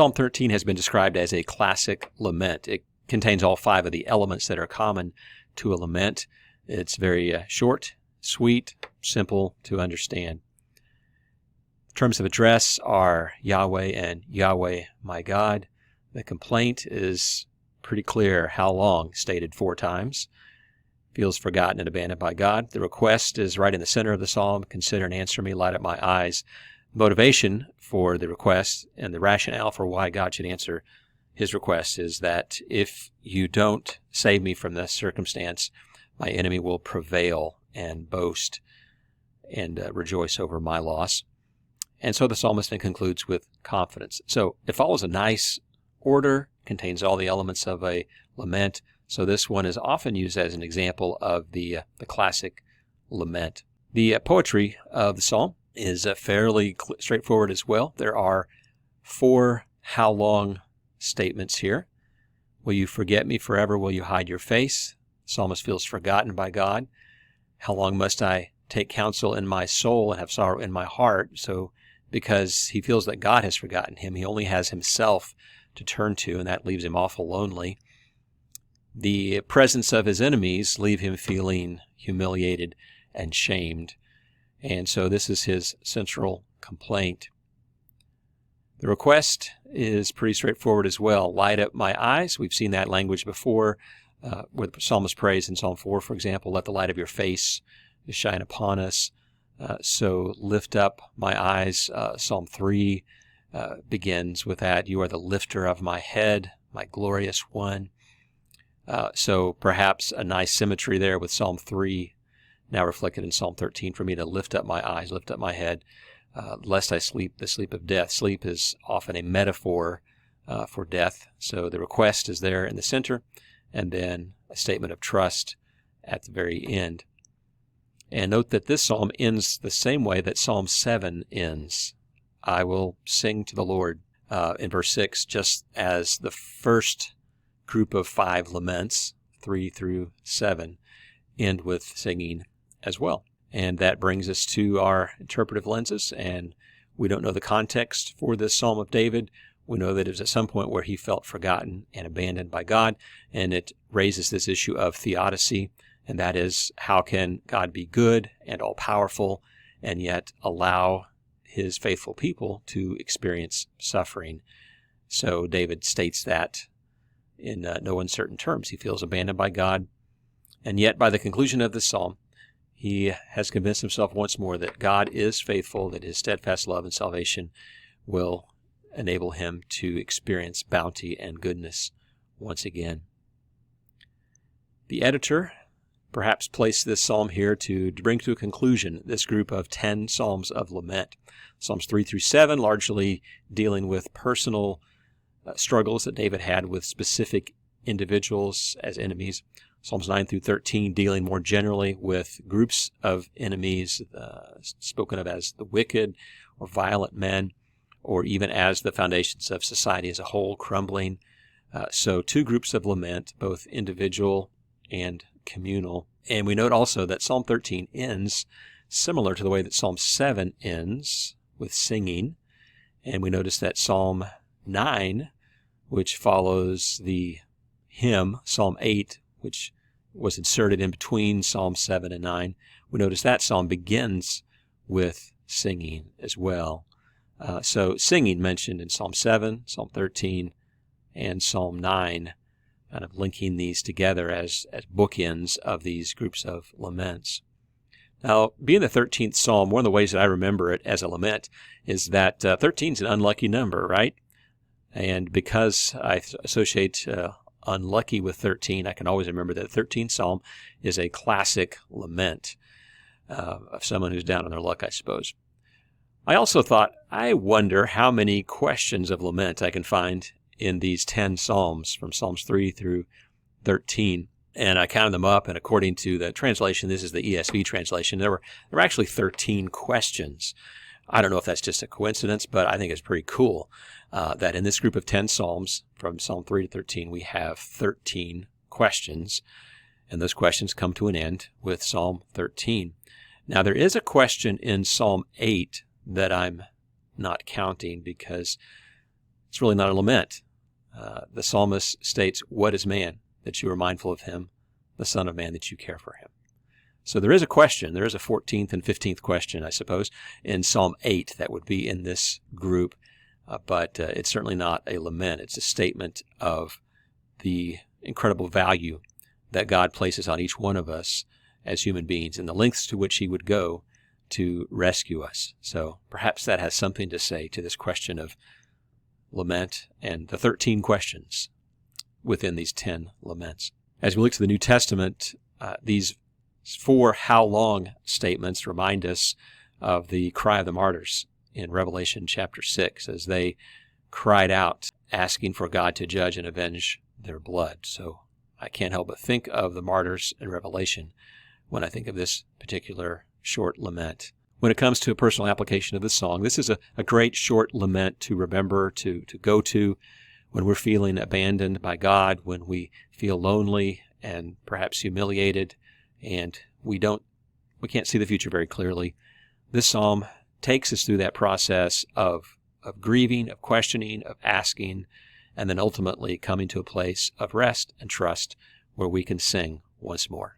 Psalm 13 has been described as a classic lament. It contains all 5 of the elements that are common to a lament. It's very short, sweet, simple to understand. Terms of address are Yahweh and Yahweh my God. The complaint is pretty clear, how long, stated 4 times. Feels forgotten and abandoned by God. The request is right in the center of the psalm. Consider and answer me, light up my eyes. Motivation for the request and the rationale for why God should answer his request is that if you don't save me from this circumstance, my enemy will prevail and boast and rejoice over my loss. And so the psalmist then concludes with confidence. So it follows a nice order, contains all the elements of a lament. So this one is often used as an example of the classic lament. The poetry of the psalm is fairly straightforward as well. There are 4 how long statements here. Will you forget me forever? Will you hide your face? The psalmist feels forgotten by God. How long must I take counsel in my soul and have sorrow in my heart? So because he feels that God has forgotten him, he only has himself to turn to, and that leaves him awful lonely. The presence of his enemies leave him feeling humiliated and shamed. And so this is his central complaint. The request is pretty straightforward as well. Light up my eyes. We've seen that language before, where the psalmist prays in Psalm 4, for example, let the light of your face shine upon us. So lift up my eyes. Psalm 3 begins with that. You are the lifter of my head, my glorious one. So perhaps a nice symmetry there with Psalm 3, now reflected in Psalm 13, for me to lift up my eyes, lift up my head, lest I sleep the sleep of death. Sleep is often a metaphor for death. So the request is there in the center, and then a statement of trust at the very end. And note that this psalm ends the same way that Psalm 7 ends. I will sing to the Lord in verse 6, just as the first group of 5 laments, 3 through 7, end with singing as well. And that brings us to our interpretive lenses, and we don't know the context for this Psalm of David. We know that it was at some point where he felt forgotten and abandoned by God, and it raises this issue of theodicy, and that is, how can God be good and all-powerful and yet allow his faithful people to experience suffering? So David states that in no uncertain terms. He feels abandoned by God, and yet by the conclusion of this psalm, he has convinced himself once more that God is faithful, that his steadfast love and salvation will enable him to experience bounty and goodness once again. The editor perhaps placed this psalm here to bring to a conclusion this group of 10 psalms of lament. Psalms 3 through 7 largely dealing with personal struggles that David had with specific individuals as enemies. Psalms 9 through 13 dealing more generally with groups of enemies spoken of as the wicked or violent men, or even as the foundations of society as a whole crumbling. So 2 groups of lament, both individual and communal. And we note also that Psalm 13 ends similar to the way that Psalm 7 ends, with singing. And we notice that Psalm 9, which follows the hymn, Psalm 8, which was inserted in between Psalm 7 and 9, we notice that psalm begins with singing as well. So singing mentioned in Psalm 7, Psalm 13, and Psalm 9, kind of linking these together as bookends of these groups of laments. Now, being the 13th psalm, one of the ways that I remember it as a lament is that 13 is an unlucky number, right? And because I associate unlucky with 13, I can always remember that the 13th psalm is a classic lament of someone who's down on their luck, I suppose. I also thought, I wonder how many questions of lament I can find in these 10 psalms, from Psalms 3 through 13. And I counted them up, and according to the translation, this is the ESV translation, there were actually 13 questions. I don't know if that's just a coincidence, but I think it's pretty cool that in this group of 10 psalms, from Psalm 3 to 13, we have 13 questions, and those questions come to an end with Psalm 13. Now, there is a question in Psalm 8 that I'm not counting, because It's really not a lament. The psalmist states, "What is man that you are mindful of him, the Son of Man that you care for him?" So there is a question. There is a 14th and 15th question, I suppose, in Psalm 8 that would be in this group, but it's certainly not a lament. It's a statement of the incredible value that God places on each one of us as human beings and the lengths to which he would go to rescue us. So perhaps that has something to say to this question of lament and the 13 questions within these 10 laments. As we look to the New Testament, these 4 how long statements remind us of the cry of the martyrs in Revelation chapter 6 as they cried out asking for God to judge and avenge their blood. So I can't help but think of the martyrs in Revelation when I think of this particular short lament. When it comes to a personal application of the song, this is a great short lament to remember, to go to when we're feeling abandoned by God, when we feel lonely and perhaps humiliated, and we can't see the future very clearly. This psalm takes us through that process of grieving, of questioning, of asking, and then ultimately coming to a place of rest and trust where we can sing once more.